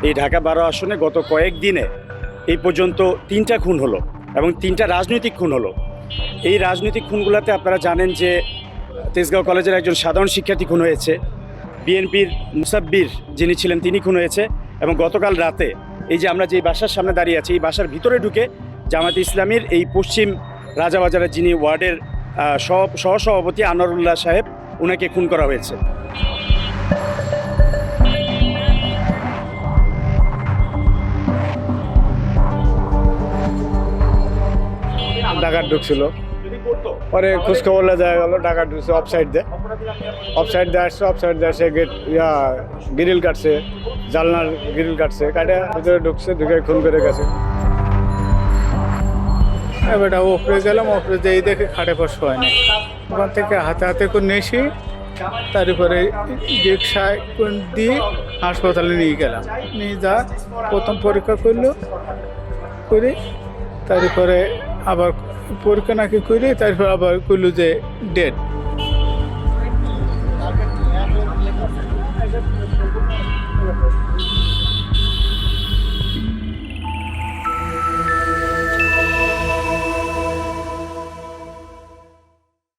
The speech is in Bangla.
এই ঢাকা 12 আসনে গত কয়েকদিনে এই পর্যন্ত 3টা খুন হলো এবং 3টা রাজনৈতিক খুন হলো। এই রাজনৈতিক খুনগুলোতে আপনারা জানেন যে তেজগাঁও কলেজের একজন সাধারণ শিক্ষার্থী খুন হয়েছে, বিএনপির মুসাব্বির যিনি ছিলেন তিনি খুন হয়েছে, এবং গতকাল রাতে এই যে আমরা যে বাসার সামনে দাঁড়িয়ে আছি এই বাসার ভিতরে ঢুকে জামায়াতে ইসলামীর এই পশ্চিম রাজাবাজারের যিনি ওয়ার্ডের সহসভাপতি আনোয়ারুল্লাহ সাহেব ওনাকে খুন করা হয়েছে। ডাকাত ঢুকছিল, পরে খোঁজখবর দেখা গেলো ডাকাত ঢুকছে অফসাইড দিয়ে আসছে, অফসাইড দিয়ে আসে গেট গ্রিল কাটছে, জানলার গ্রিল কাটছে, কাটে ভিতরে ঢুকছে, ঢুকে খুন করে গেছে। এবারটা ওপরে গেলাম, ওপরে যেই দেখে খাটে পশ হয় না, ওখান থেকে হাতে হাতে করে নেছি, তারপরে রিক্সায় দিয়ে হাসপাতালে নিয়ে গেলাম, নিয়ে যা প্রথম পরীক্ষা করলো করে, তারপরে আবার পরীক্ষা নাকি করে তারপর আবার করলো যে ডেট।